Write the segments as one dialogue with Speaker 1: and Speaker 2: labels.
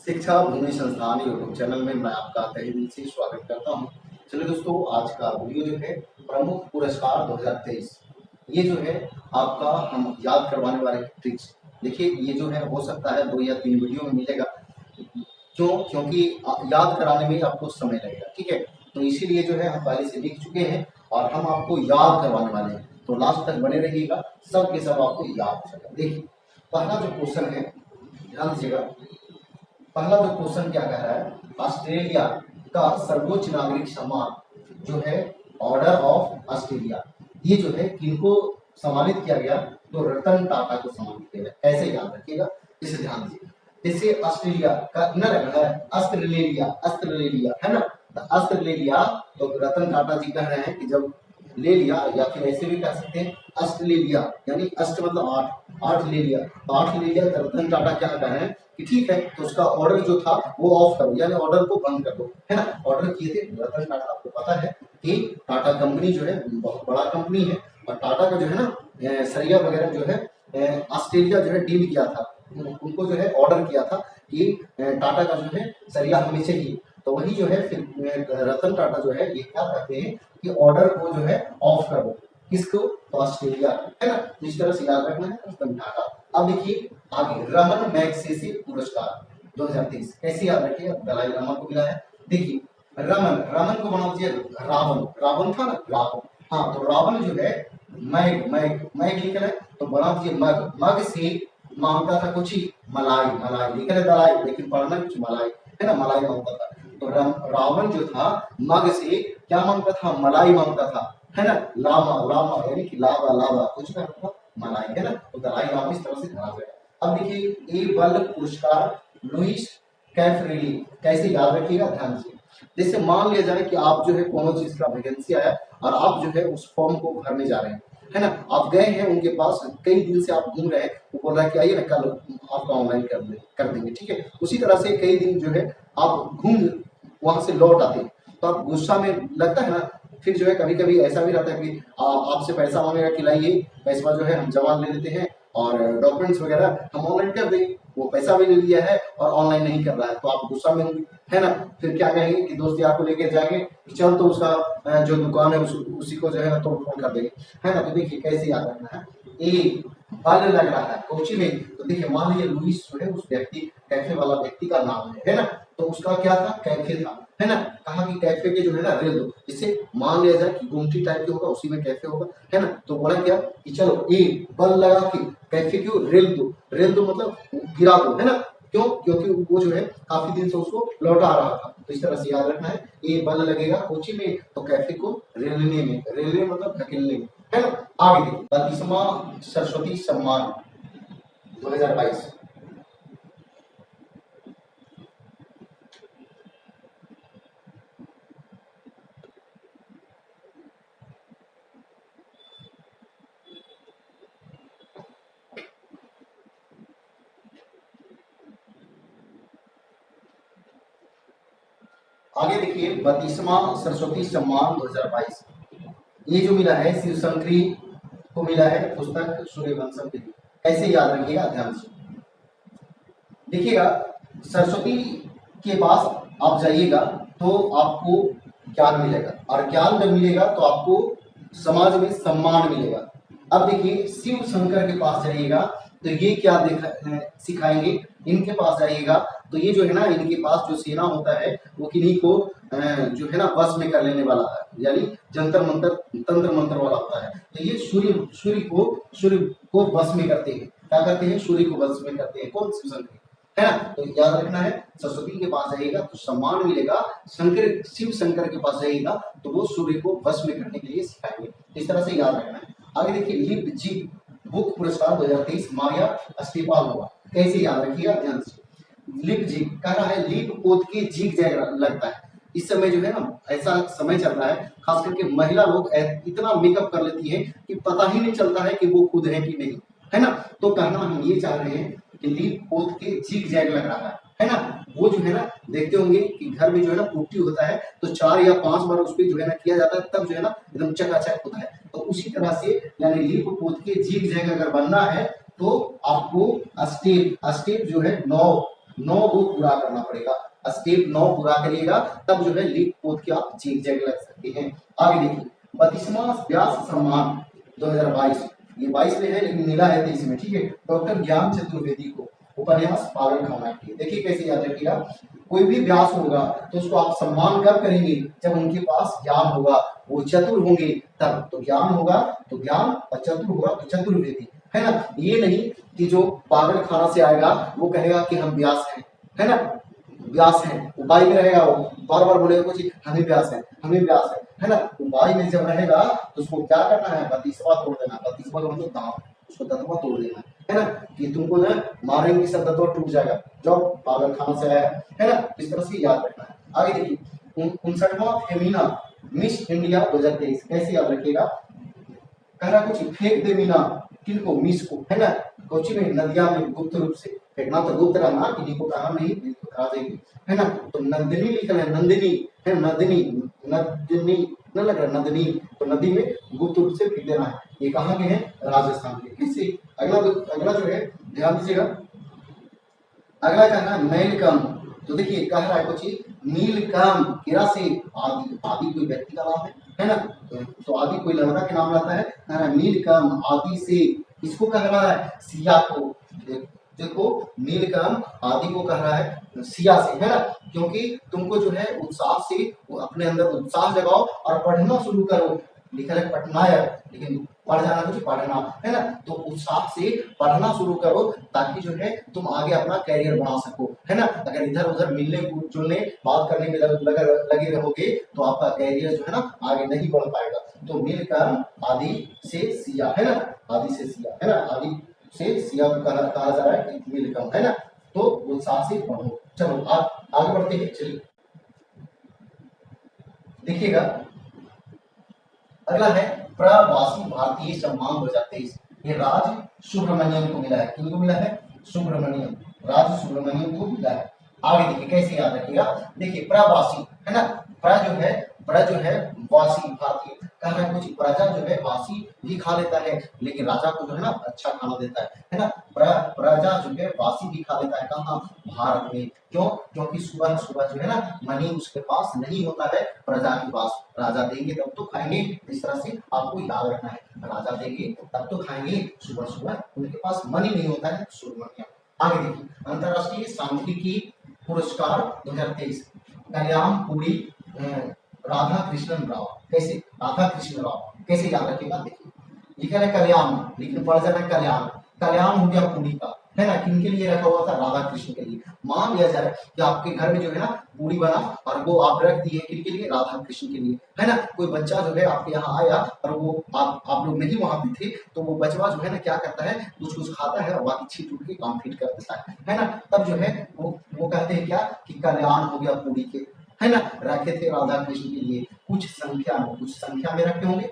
Speaker 1: शिक्षा भूमि संस्थान YouTube channel में मैं आपका तहे दिल से स्वागत करता हूं। चलिए दोस्तों, आज का वीडियो जो है प्रमुख पुरस्कार 2023, ये जो है आपका हम याद करवाने वाले ट्रिक्स। देखिए, ये जो है हो सकता है 2 या 3 वीडियो में मिलेगा, क्योंकि याद कराने में आपको समय लगेगा। ठीक है, तो इसीलिए जो है हम पहले से लिख चुके हैं और हम आपको याद करवाने वाले हैं, तो लास्ट तक बने रहिएगा, सब के सब आपको याद हो जाएगा। देखिए, पहला जो क्वेश्चन है, ध्यान दीजिएगा। पहला जो क्वेश्चन क्या कह रहा है, ऑस्ट्रेलिया का सर्वोच्च नागरिक सम्मान जो है ऑर्डर ऑफ ऑस्ट्रेलिया, ये जो है किनको सम्मानित किया गया? तो रतन टाटा को सम्मानित किया गया। ऐसे याद रखिएगा, इसे ध्यान दीजिए। जैसे ऑस्ट्रेलिया का न रखना है, ऑस्ट्रेलिया, ऑस्ट्रेलिया है ना, तो ऑस्ट्रेलिया, तो रतन टाटा जी कह रहे हैं कि जब ले लिया, या फिर ऐसे भी कह सकते हैं ऑस्ट्रेलिया, यानी अष्ट मतलब 8, 8 ले लिया, तो 8 ले लिया, तो रतन टाटा क्या कह रहे हैं कि ठीक है, तो उसका ऑर्डर जो था वो ऑफ करो, यानी ऑर्डर को बंद कर दो, है ना। ऑर्डर किए थे रतन टाटा। आपको पता है कि टाटा कंपनी जो है बहुत बड़ा कंपनी है, और टाटा का जो है ना सरिया वगैरह जो है ऑस्ट्रेलिया जो है डील किया था, उनको जो है ऑर्डर किया था कि टाटा का जो है सरिया हमें चाहिए। तो वही जो है फिर रतन टाटा जो है ये क्या कहते हैं कि ऑर्डर को जो है ऑफ कर दो। किसको? तो ऑस्ट्रेलिया, है ना। इस तरह से याद रखना है रतन टाटा। अब देखिए आगे, रमन मैगसेसे पुरस्कार 2023 कैसे याद रखिएगा? दलाई लामा को मिला है। देखिए, रमन, रमन को बना दीजिए रावण, रावण था ना, रावण। हाँ, तो रावण जो है मैग, मैग, मैग लिखना है, तो बना दीजिए मग, मग से मांगता था कुछ ही मलाई, मलाई लिखा है दलाई, लेकिन पढ़ना कुछ मलाई, है ना, मलाई मांगता था। तो रावण जो था मग से क्या मांगता था? मलाई मांगता था, है ना। लामा, लामा यानी कि लावा, लावा कुछ का मतलब मलाई, है ना। तो दलाई लामा इस तरह से ध्यान रखा। अब देखिए, ए बल पुरस्कार लुईस कैफरेली कैसे याद रखिएगा? ध्यान से। जैसे मान लिया जाए कि आप जो है कोनो चीज का वैकेंसी आया और आप जो है उस फॉर्म को भरने जा रहे हैं, है ना। आप गए हैं उनके पास, कई दिन से आप घूम रहे हैं, वो बोल रहा है कि आइए ना कल आपका ऑनलाइन कर देंगे। ठीक है, उसी तरह से कई दिन जो है आप घूम वहां से लौट आते हैं, तो आप गुस्सा में लगता है ना। फिर जो है कभी कभी ऐसा भी रहता है कि आपसे पैसा मांगेगा कि लाइए पैसा जो है हम जमा ले लेते हैं और डॉक्यूमेंट्स वगैरह हम ऑनलाइन कर देंगे। वो पैसा भी ले लिया है और ऑनलाइन नहीं कर रहा है, तो आप गुस्सा में होंगे, है ना। फिर क्या कहेंगे कि दोस्त यार को लेकर जाएंगे, चल तो उसका जो दुकान है उसी को जो है तोड़ फोड़ कर देंगे, है ना। तो देखिए कैसे याद रखना है। ए बल लग रहा है कोची में, तो देखिए मान लीजिए लुइस जो है उस व्यक्ति, कैफे वाला व्यक्ति का नाम है ना। तो उसका क्या था? कैफे था, है ना। कहा कि कैफे के जो है ना रेल दो, जिससे मान लिया जाए कि गुमटी टाइप के होगा, उसी में कैफे होगा, है ना। तो बोला क्या कि चलो ए बल लगा के कैफे को रेल दो, रेल दो मतलब गिरा दो, है ना। क्यों? क्योंकि वो जो है काफी दिन से उसको लौटा रहा था। तो इस तरह से याद रखना है, ए बल लगेगा कोची में, तो कैफे को रेलने में, रेलने मतलब धकेलने में, है ना। आगे देखिए, 32वां सरस्वती सम्मान 2022। आगे देखिए, 32वां सरस्वती सम्मान 2022, ये जो मिला है शिव शंकरी को मिला है, पुस्तक सूर्यवंशम की। कैसे याद रखिएगा? ध्यान से देखिएगा। सरस्वती के पास आप जाइएगा तो आपको ज्ञान मिलेगा, और ज्ञान जब मिलेगा तो आपको समाज में सम्मान मिलेगा। अब देखिए, शिव शंकर के पास जाइएगा तो ये क्या सिखाएंगे? इनके पास जाइएगा तो ये जो है ना, इनके पास जो सेना होता है वो किन्हीं को जो है ना वश में कर लेने वाला है, यानी जंतर मंत्र, तंत्र मंत्र वाला होता है। तो ये सूर्य को वश में करते हैं। क्या करते हैं? सूर्य को वश में करते हैं। कौन? शिव शंकर, है ना। तो याद रखना है, सरस्वती के पास जाइएगा तो सम्मान मिलेगा, शंकर, शिव शंकर के पास जाइएगा तो वो सूर्य को वश में करने के लिए सिखाएंगे। इस तरह से याद रखना है। आगे देखिए, लिप जी बुक पुरस्कार 2023 मारिया अस्टीपाल हुआ। कैसे याद रखिएगा? ध्यान से। लिप जी कह रहा है, लिप पोत के जीग जाए लगता है। इस समय जो है ना, ऐसा समय चल रहा है, खास करके महिला लोग इतना मेकअप कर लेती है कि पता ही नहीं चलता है कि वो खुद है कि नहीं, है ना। तो कहना हम ये चाह रहे हैं कि लीप पोत के जीग जैग लग रहा है ना। वो जो है ना, देखते होंगे कि घर में जो है ना पुट्टी होता है तो 4 या 5 बार उस पर जो है ना किया जाता है, तब जो है ना एकदम चकाचक होता है। तो उसी तरह से यानी लीप पोत के जीग जैग अगर बनना है तो आपको स्टेप, स्टेप जो है 9 9 वो पूरा करना पड़ेगा। स्टेप 9 पूरा करिएगा तब जो है लीड पोत के आप चीफ जज लग सकते हैं। आगे देखिए 32वां व्यास सम्मान 2022, ये 22 में है लेकिन मिला है 23 में, ठीक है। डॉक्टर ज्ञान चतुर्वेदी को उपन्यास पागल खाना के। देखिए कैसे याद रखिएगा, कोई भी व्यास होगा तो उसको आप सम्मान कब करेंगे, जब उनके पास ज्ञान होगा, वो चतुर होंगे तब। तो ज्ञान होगा तो ज्ञान और चतुर होगा तो चतुर्वेदी, है ना। ये नहीं कि जो पागल खाना से आएगा वो कहेगा कि हम व्यास हैं, है ना, व्यास है, वो बाई में रहेगा, वो बार बार बोलेगा कुछ हमें व्यास है, हमें व्यास है ना। वो बाई में जब रहेगा तो उसको क्या करना है, 32वां तोड़ देना। 32वां मतलब दांत, उसको दांतवा तोड़ देना है ना, कि तुमको ना मारेंगे सब दांतवा टूट जाएगा जब पागल खाना से आया है ना। इस तरह से याद रखना है। आगे देखिए 59वां फेमिना मिस इंडिया 2023, कैसे याद रखिएगा, कह रहा कुछ फेंक दे मीना, किनको, मिस को, है ना, कोची में नदिया में गुप्त रूप से फेंकना, तो गुप्त रहना, किन्हीं को कहा नहीं, तो कहा जाएगी, है ना। तो नंदिनी लिखल है, नंदिनी है, नंदिनी, नंदिनी न लग रहा, नंदिनी, तो नदी में गुप्त रूप से फेंक देना है। ये कहाँ के हैं, राजस्थान के। किससे, अगला जो है ध्यान दीजिएगा, अगला कहना है नीलकम। तो देखिए कह रहा है कुछ नीलकम किरा से आदि, आदि कोई व्यक्ति का नाम है ना, तो आदि कोई लड़का के नाम लाता है, कह रहा है नीलकम आदि से, इसको कह रहा है सिया को। देखो नीलकम आदि को कह रहा है सिया से, है ना, क्योंकि तुमको जो है उत्साह से, अपने अंदर उत्साह जगाओ और पढ़ना शुरू करो। लिखा है पटनायक, लेकिन पढ़ जाना कुछ पढ़ना, है ना। तो उत्साह से पढ़ना शुरू करो ताकि जो है तुम आगे अपना कैरियर बना सको, है ना। अगर इधर उधर मिलने जुलने बात करने में लगे रहोगे तो आपका कैरियर जो है ना आगे नहीं बढ़ पाएगा। तो मिलकर आदि से सिया, है ना, आदि से सिया, है ना, आदि से सिया को कहा जा रहा है कि मिलकर, है ना। तो उत्साह से पढ़ो। चलो आगे बढ़ते हैं। चलिए देखिएगा अगला है प्रवासी भारतीय सम्मान 2023, ये राज सुब्रमण्यम को मिला है। किनको मिला है, सुब्रमण्यम, राज सुब्रमण्यम को मिला है। आगे देखिए कैसे याद रखिएगा, देखिए प्रवासी, है ना, प्र जो है वासी भारतीय, कह रहा है कुछ प्रजा जो है वासी भी खा लेता है लेकिन राजा को जो है ना अच्छा खाना देता है ना। प्रजा जो है वासी भी खा लेता है, कहाँ, भारत में। क्यों, क्योंकि सुबह सुबह जो है ना मनी उसके पास नहीं होता है, प्रजा के पास। राजा देंगे तब तो खाएंगे, इस तरह से आपको याद रखना है, राजा देंगे तब तो खाएंगे, सुबह सुबह उनके पास मनी नहीं होता है, सुब्रमण्यम। आगे देखिए अंतरराष्ट्रीय सांख्यिकी पुरस्कार 2023, कल्याण पुरी राधा कृष्णन राव, कैसे, राधा कृष्ण राव, कैसे याद रखेगा, देखिए लिखा है कल्याण, लेकिन पढ़ जाना कल्याण, कल्याण हो गया पूरी का, है ना, किनके लिए रखा हुआ था, राधा कृष्ण के लिए। मान लिया जाए कि आपके घर में जो है ना पूरी बना और वो आप रख दिए किनके लिए, राधा कृष्ण के लिए, है ना। कोई बच्चा जो है आपके यहाँ आया और वो आप लोग नहीं वहां पे थे, तो वो बचवा जो है ना क्या करता है, कुछ कुछ खाता है और बाकी छीट उठ के कंप्लीट कर देता है ना। तब जो है वो कहते हैं क्या कि कल्याण हो गया पूरी के, है ना, रखे थे राधा कृष्ण के लिए, कुछ संख्या में रखे होंगे,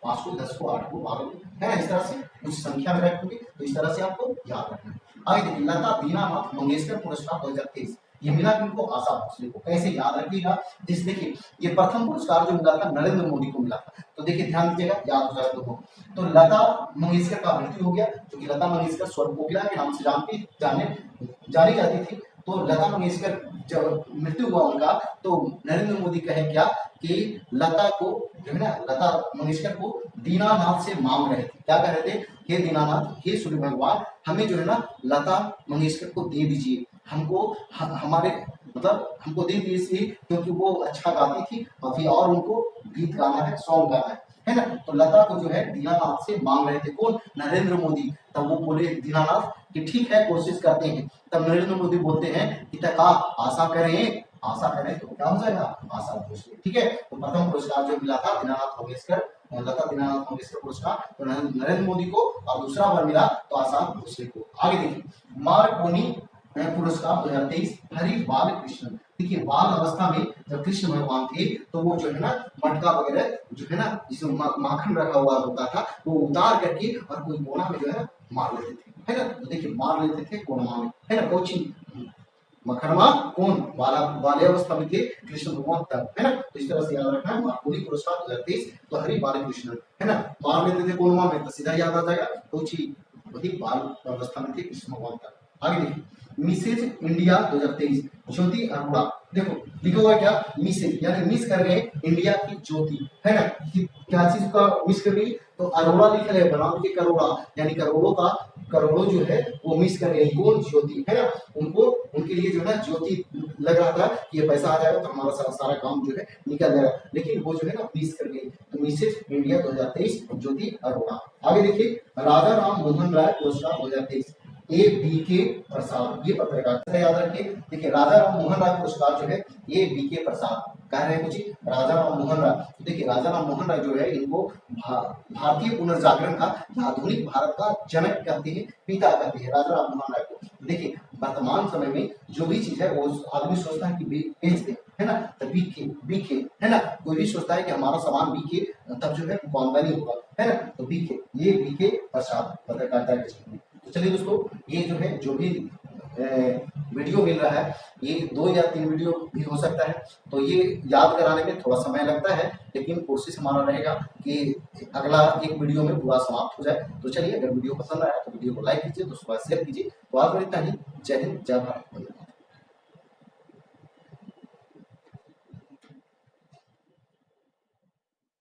Speaker 1: 5 को 10 को 8 को 12 को, है ना, इस तरह से कुछ संख्या में रखोगे, तो इस तरह से आपको याद रखना है। आगे देखिए लता दीनानाथ मंगेशकर पुरस्कार 2023, ये मिला किनको, आशा भोसले को। कैसे याद रखिएगा, जिस देखिए ये प्रथम पुरस्कार जो मिला था नरेंद्र मोदी को मिला था, तो देखिए ध्यान दीजिएगा, याद हो जाएगा तो। तो लता मंगेशकर का मृत्यु हो गया, क्योंकि लता मंगेशकर स्वर कोकिला के नाम से जानी जाती थी। तो लता मंगेशकर जब मृत्यु हुआ उनका, तो नरेंद्र मोदी कहे क्या कि लता को जो है ना, लता मंगेशकर को दीनानाथ से मांग रहे थे, क्या कह रहे थे, हे दीनानाथ, हे सूर्य भगवान, हमें जो है ना लता मंगेशकर को दे दीजिए, हमको हमारे मतलब हमको दे दीजिए, क्योंकि वो अच्छा गाती थी अभी और उनको गीत गाना है, सॉन्ग गाना है ना। तो लता को जो है दीनानाथ से मांग रहे थे, कौन, नरेंद्र मोदी। तब वो बोले दीनानाथ कि ठीक है कोशिश करते हैं। तब नरेंद्र मोदी बोलते हैं कि तका आशा करें तो क्या हो जाएगा, आशा भोसले, ठीक है। तो प्रथम पुरस्कार जो मिला था दीनानाथ मंगेशकर, लता दीनानाथ मंगेशकर पुरस्कार, तो नरेंद्र मोदी को, और दूसरा बार मिला तो आशा भोसले को। आगे देखिए मार्कोनी पुरस्कार 2023 हरि बाल कृष्ण। देखिए बाल अवस्था में जब कृष्ण भगवान थे तो वो जो है ना मटका वगैरह जो है ना जिसमें माखन रखा हुआ होता था, वो उतार करके और कोई कोना में जो है मार लेते थे, है ना। तो देखिए मार लेते थे कोना में, है ना, कोचिंग मखनमा कौन, बाल्य अवस्था में थे कृष्ण भगवान तब, है ना। तो इस तरह से याद रखना है मार्कोनी पुरस्कार 2023, तो हरि बाल कृष्ण, है ना, मार लेते थे कोनमा में, तो सीधा याद आ जाएगा कोची, वही बाल अवस्था में थे कृष्ण भगवान तब। आगे देखिए मिसेज इंडिया 2023 ज्योति अरोड़ा। देखो लिखा हुआ है क्या, मिसेज यानी मिस कर गए इंडिया की ज्योति, है ना, कि क्या चीज का मिस कर गई, तो अरोड़ा लिख रहे बनाम के करोड़ा, यानी करोड़ों का करोड़ों जो है वो मिस कर गई, कौन, ज्योति, है ना। उनको उनके लिए जो है ना ज्योति लग रहा था कि ये पैसा आ जाएगा तो हमारा सारा सारा काम जो है निकल जाएगा, लेकिन वो जो है ना मिस कर गई। तो मिसेज इंडिया 2023 ज्योति अरोड़ा। आगे देखिए राजा राम मोहन राय पुरस्कार 2023 ए बी के प्रसाद, ये पत्रकारिता याद रखिए। देखिए राजा राम मोहन राय पुरस्कार जो है ये बी के प्रसाद कह रहे हैं कुछ राजा राम मोहन राय। तो देखिए राजा राम मोहन राय जो है इनको भारतीय पुनर्जागरण का, आधुनिक भारत का जनक कहते हैं, पिता कहते हैं राजा राम मोहन राय को। देखिए वर्तमान समय में जो भी चीज है वो आदमी सोचता है कि बेच दे, है ना, तो बीके, है ना, कोई भी सोचता है कि हमारा सामान बीके तब जो है आमदनी होगा, है ना, तो बीके, ये बीके प्रसाद पत्रकारिता के क्षेत्र में। तो चलिए दोस्तों ये जो है जो भी वीडियो मिल रहा है ये 2 या 3 वीडियो भी हो सकता है, तो ये याद कराने में थोड़ा समय लगता है, लेकिन कोशिश हमारा रहेगा कि अगला एक वीडियो में पूरा समाप्त हो जाए। तो चलिए अगर वीडियो पसंद आया तो वीडियो को लाइक कीजिए, दोस्तों शेयर कीजिए। तो आज इतना ही, जय हिंद जय भारत।